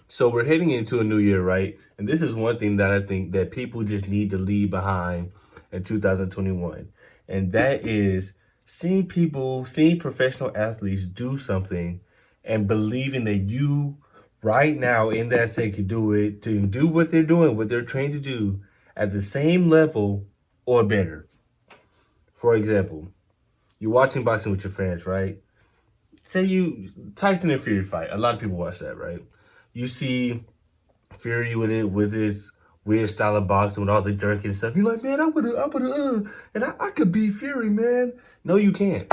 So we're heading into a new year, right? And this is one thing that I think that people just need to leave behind in 2021. And that is seeing professional athletes do something and believing that you right now in that second can do it, to do what they're doing, what they're trained to do at the same level or better. For example, you're watching boxing with your friends, right? Say you Tyson and Fury fight. A lot of people watch that, right? You see Fury with his weird style of boxing with all the jerking and stuff. You're like, man, and I could beat Fury, man. No, you can't.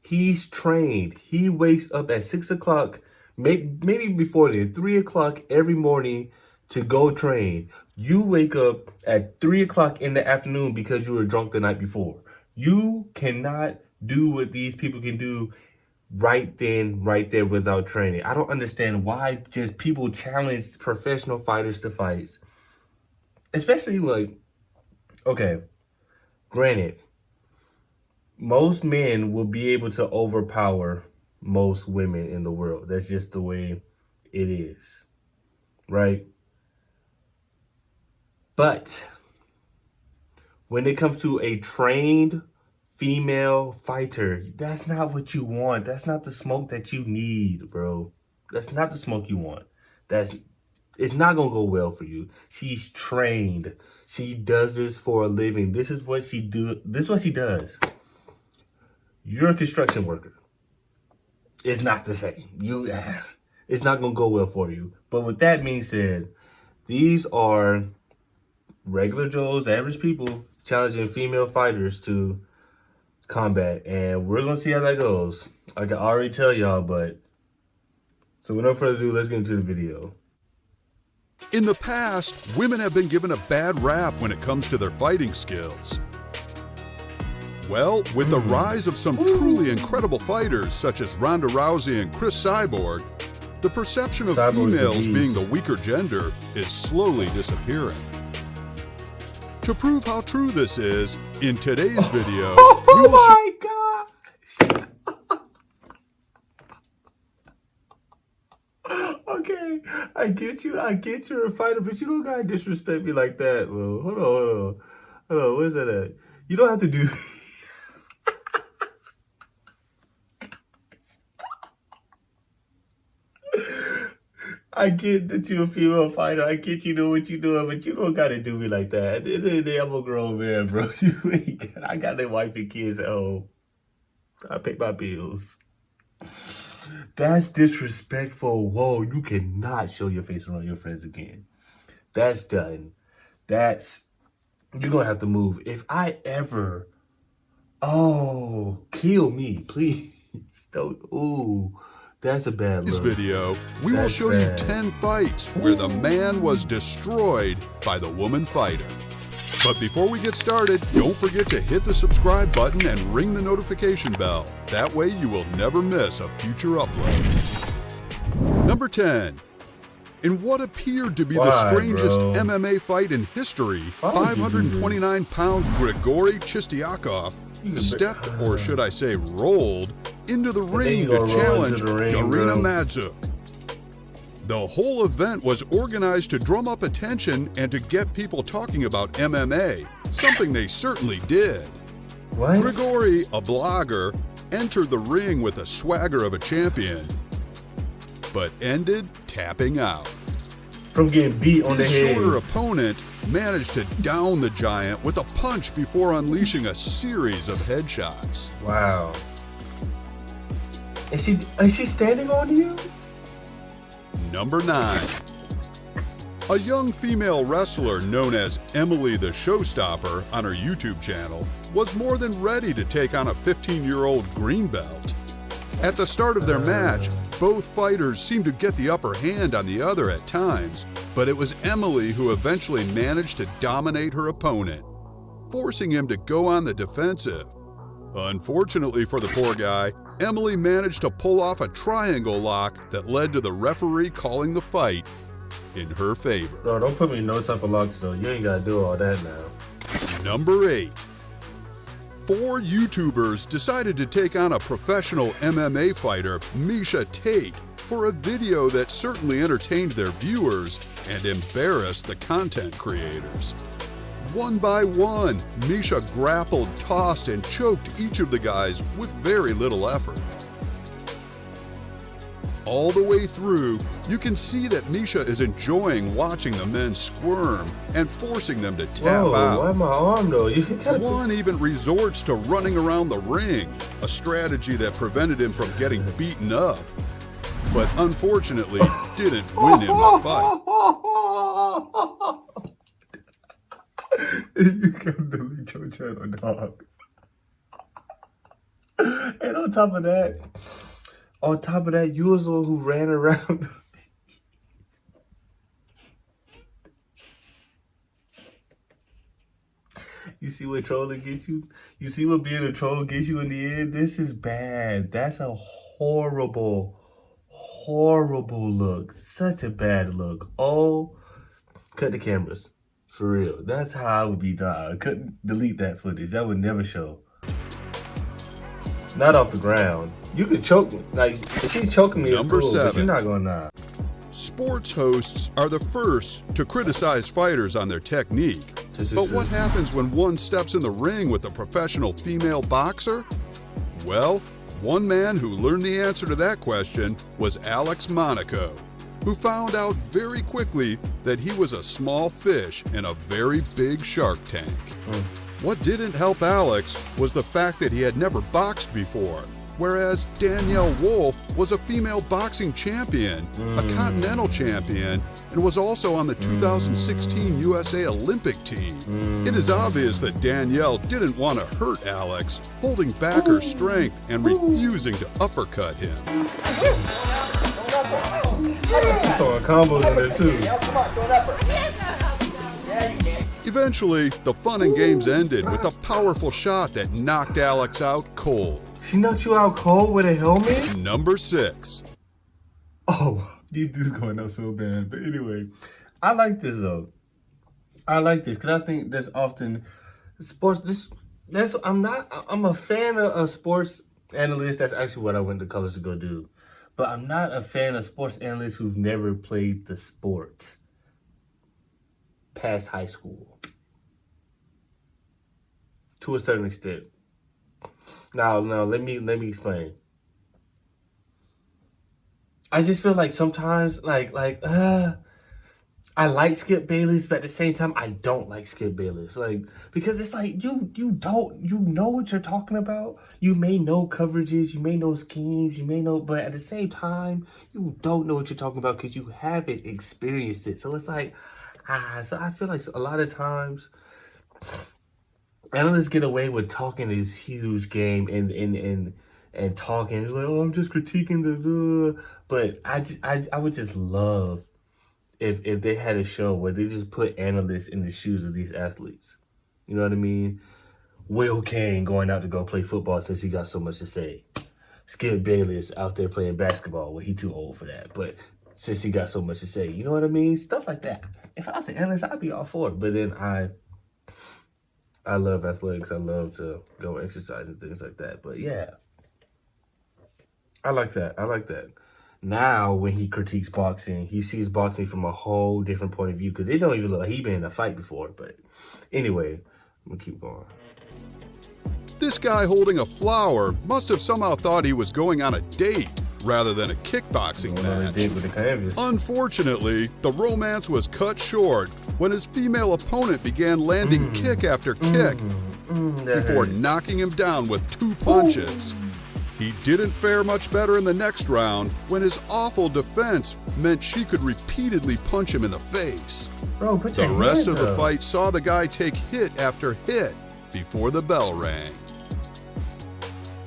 He's trained. He wakes up at 6 o'clock, maybe before then, 3 o'clock every morning to go train. You wake up at 3 o'clock in the afternoon because you were drunk the night before. You cannot do what these people can do right then, right there without training. I don't understand why just people challenge professional fighters to fights. Especially like, okay, granted, most men will be able to overpower most women in the world. That's just the way it is, right? But when it comes to a trained female fighter, that's not what you want. That's not the smoke that you need, bro. That's not the smoke you want. It's not gonna go well for you. She's trained. She does this for a living. This is what she does. You're a construction worker. It's not the same. It's not gonna go well for you. But with that being said, these are regular Joes, average people challenging female fighters to combat, and we're gonna see how that goes. I can already tell y'all, but so without further ado, let's get into the video. In the past, women have been given a bad rap when it comes to their fighting skills. Well, with the rise of some truly incredible fighters such as Ronda Rousey and Chris Cyborg, the perception of females being the weaker gender is slowly disappearing. To prove how true this is, in today's video, we will show Okay, I get you're a fighter, but you don't gotta disrespect me like that, bro. Hold on, where's that at? You don't have to do. I get that you're a female fighter. I get you know what you're doing, but you don't gotta do me like that. At the end of the day, I'm a grown man, bro. I got that wife and kids at home. I pay my bills. That's disrespectful. Whoa, you cannot show your face around your friends again. That's done. You're gonna have to move. If I ever, kill me, please. Don't, that's a bad look. this video, we will show you 10 fights where the man was destroyed by the woman fighter. But before we get started, don't forget to hit the subscribe button and ring the notification bell. That way you will never miss a future upload. Number 10. In what appeared to be the strangest MMA fight in history, 529-pound Grigory CHISTYAKOV stepped, or should I say rolled, into the ring to challenge Garina Madzuk. The whole event was organized to drum up attention and to get people talking about MMA, something they certainly did. What? Grigory, a blogger, entered the ring with the swagger of a champion, but ended tapping out. From getting beat on the His head. shorter opponent managed to down the giant with a punch before unleashing a series of headshots. Wow. Is she standing on you? Number 9. A young female wrestler known as Emily the Showstopper on her YouTube channel was more than ready to take on a 15-year-old green belt. At the start of their match, both fighters seemed to get the upper hand on the other at times, but it was Emily who eventually managed to dominate her opponent, forcing him to go on the defensive. Unfortunately for the poor guy, Emily managed to pull off a triangle lock that led to the referee calling the fight in her favor. Bro, don't put me in no type of locks though. You ain't gotta do all that now. Number 8. 4 YouTubers decided to take on a professional MMA fighter, Misha Tate, for a video that certainly entertained their viewers and embarrassed the content creators. One by one, Misha grappled, tossed, and choked each of the guys with very little effort. All the way through, you can see that Misha is enjoying watching the men squirm and forcing them to tap out. Why my arm though? One even resorts to running around the ring, a strategy that prevented him from getting beaten up, but unfortunately didn't win him the fight. You can delete your channel, dog. And on top of that, you was the one who ran around. You see what trolling gets you? You see what being a troll gets you in the end? This is bad. That's a horrible, horrible look. Such a bad look. Oh, cut the cameras. For real. That's how I would be done. I couldn't delete that footage. That would never show. Not off the ground. You could choke me. Like, if she choking me, Number it's cool, 7. but you're not gonna. Sports hosts are the first to criticize fighters on their technique. But what happens when one steps in the ring with a professional female boxer? Well, one man who learned the answer to that question was MONACO, who found out very quickly that he was a small fish in a very big shark tank. What didn't help Alex was the fact that he had never boxed before, whereas Danielle Wolf was a female boxing champion, a continental champion, and was also on the 2016 USA Olympic team. It is obvious that Danielle didn't want to hurt Alex, holding back her strength and refusing to uppercut him. She's throwing combos in there too. Eventually, the fun and games ended with a powerful shot that knocked Alex out cold. She knocked you out cold with a helmet? Number 6. Oh, these dudes going out so bad. But anyway, I like this though. I like this because I think there's often sports. I'm a fan of sports analysts. That's actually what I went to college to go do. But I'm not a fan of sports analysts who've never played the sport past high school. To a certain extent. Now let me explain. I just feel like sometimes I like Skip Bayless, but at the same time I don't like Skip Bayless. Like, because it's like you know what you're talking about. You may know coverages, you may know schemes, but at the same time, you don't know what you're talking about because you haven't experienced it. So it's like, so I feel like a lot of times analysts get away with talking this huge game and talking like, oh, I'm just critiquing the but I would just love if they had a show where they just put analysts in the shoes of these athletes. You know what I mean? Will Kane going out to go play football since he got so much to say. Skip Bayless out there playing basketball. Well, he too old for that, but since he got so much to say, you know what I mean? Stuff like that. If I was an analyst, I'd be all for it. But then I love athletics. I love to go exercise and things like that. But yeah, I like that. Now, when he critiques boxing, he sees boxing from a whole different point of view because it don't even look like he's been in a fight before. But anyway, I'm going to keep going. This guy holding a flower must have somehow thought he was going on a date rather than a kickboxing match. Unfortunately, the romance was cut short when his female opponent began landing kick after kick before knocking him down with 2 punches. He didn't fare much better in the next round when his awful defense meant she could repeatedly punch him in the face. Bro, put your The rest hands of the up. fight saw the guy take hit after hit before the bell rang.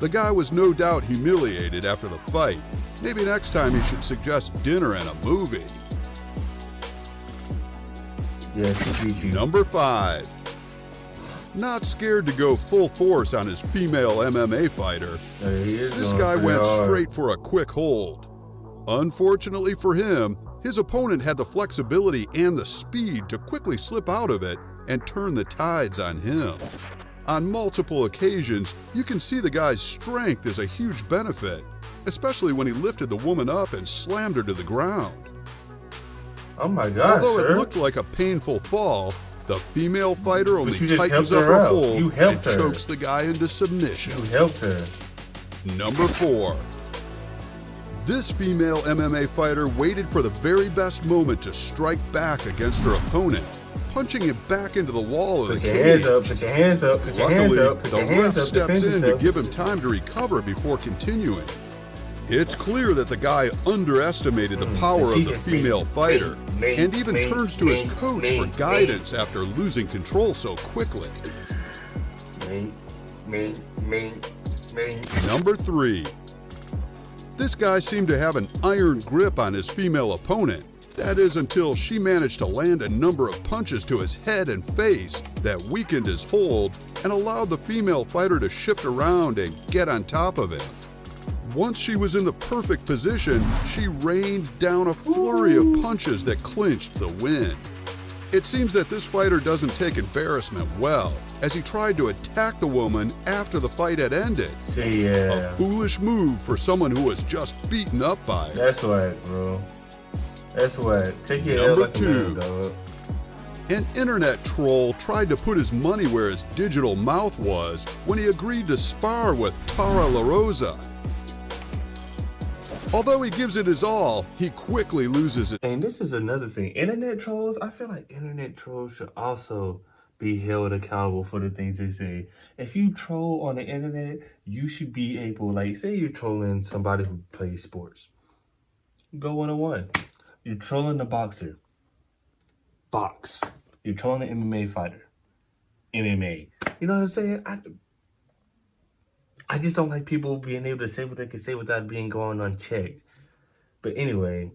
The guy was no doubt humiliated after the fight. Maybe next time he should suggest dinner and a movie. Yes, Number 5. Not scared to go full force on his female MMA fighter, this guy went straight for a quick hold. Unfortunately for him, his opponent had the flexibility and the speed to quickly slip out of it and turn the tides on him. On multiple occasions, you can see the guy's strength is a huge benefit, especially when he lifted the woman up and slammed her to the ground. Oh my God, Although sir. it looked like a painful fall, the female fighter only you just tightens helped up her her out. hold You and helped her. chokes the guy into submission. You helped her. Number 4. This female MMA fighter waited for the very best moment to strike back against her opponent, punching him back into the wall of the Put your cage. hands up, put your hands up, put your hands Luckily, up, put the your hands ref up, steps defend in to yourself. give him time to recover before continuing. It's clear that the guy underestimated the power of the female fighter and even turns to his coach for guidance after losing control so quickly. Number 3. This guy seemed to have an iron grip on his female opponent. That is until she managed to land a number of punches to his head and face that weakened his hold and allowed the female fighter to shift around and get on top of him. Once she was in the perfect position, she rained down a flurry of punches that clinched the win. It seems that this fighter doesn't take embarrassment well, as he tried to attack the woman after the fight had ended. See, A foolish move for someone who was just beaten up by her. that's what, bro. That's what. Take your L Number like a 2. man, dog. An internet troll tried to put his money where his digital mouth was when he agreed to spar with Tara La Rosa. Although he gives it his all, he quickly loses it. And this is another thing. Internet trolls, I feel like internet trolls should also be held accountable for the things they say. If you troll on the internet, you should be able, like, say you're trolling somebody who plays sports. Go 1-on-1. You're trolling the boxer. Box. You're trolling the MMA fighter. MMA. You know what I'm saying? I just don't like people being able to say what they can say without being going unchecked. But anyway,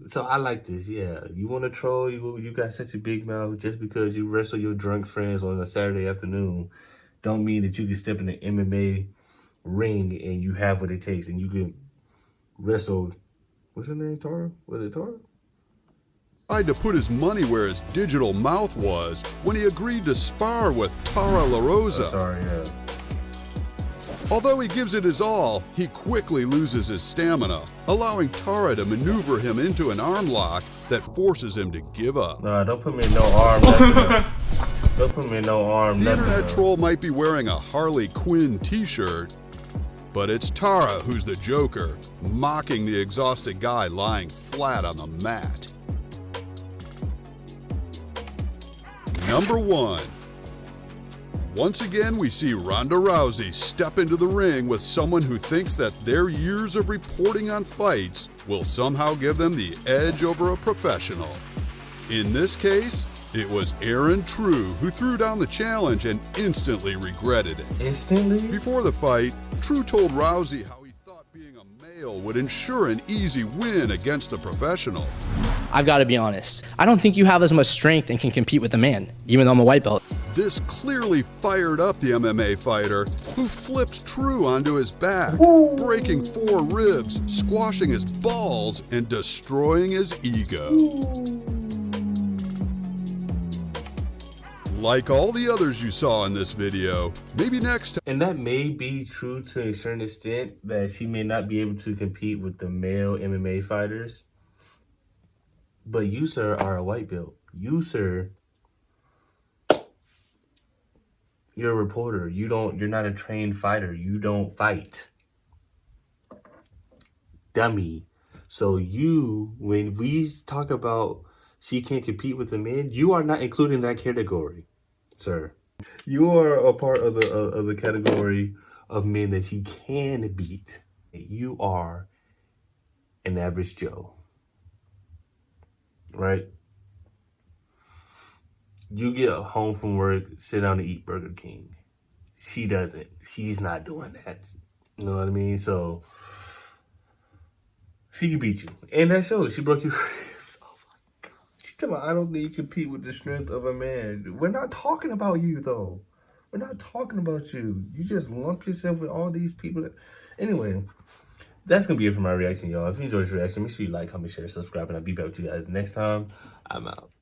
so I like this. Yeah, you want to troll? You got such a big mouth. Just because you wrestle your drunk friends on a Saturday afternoon, don't mean that you can step in the MMA ring and you have what it takes and you can wrestle. What's her name? Tara? Was it Tara? Tried to put his money where his digital mouth was when he agreed to spar with Tara La Rosa. Sorry, yeah. Although he gives it his all, he quickly loses his stamina, allowing Tara to maneuver him into an arm lock that forces him to give up. Nah, don't put me in no arm. Nothing. Don't put me in no arm. The Nothing. internet troll might be wearing a Harley Quinn t-shirt, but it's Tara who's the joker, mocking the exhausted guy lying flat on the mat. Number 1. Once again, we see Ronda Rousey step into the ring with someone who thinks that their years of reporting on fights will somehow give them the edge over a professional. In this case, it was Aaron True who threw down the challenge and instantly regretted it. Instantly? Before the fight, True told Rousey how he thought being a male would ensure an easy win against the professional. I've got to be honest. I don't think you have as much strength and can compete with a man, even though I'm a white belt. This clearly fired up the MMA fighter, who flipped True onto his back, breaking 4 ribs, squashing his balls, and destroying his ego. Like all the others you saw in this video, maybe next time. And that may be true to a certain extent, that she may not be able to compete with the male MMA fighters. But you, sir, are a white belt. You, sir, you're a reporter. You're not a trained fighter. You don't fight. Dummy. So you, when we talk about she can't compete with the men, you are not including that category, sir. You are a part of the category of men that she can beat. You are an average Joe. Right? You get home from work, sit down and eat Burger King. She doesn't. She's not doing that. You know what I mean? So she can beat you. And that shows. She broke your ribs. Oh my God. She told me, I don't think you compete with the strength of a man. We're not talking about you, though. We're not talking about you. You just lump yourself with all these people. Anyway, that's going to be it for my reaction, y'all. If you enjoyed this reaction, make sure you like, comment, share, subscribe, and I'll be back with you guys next time. I'm out.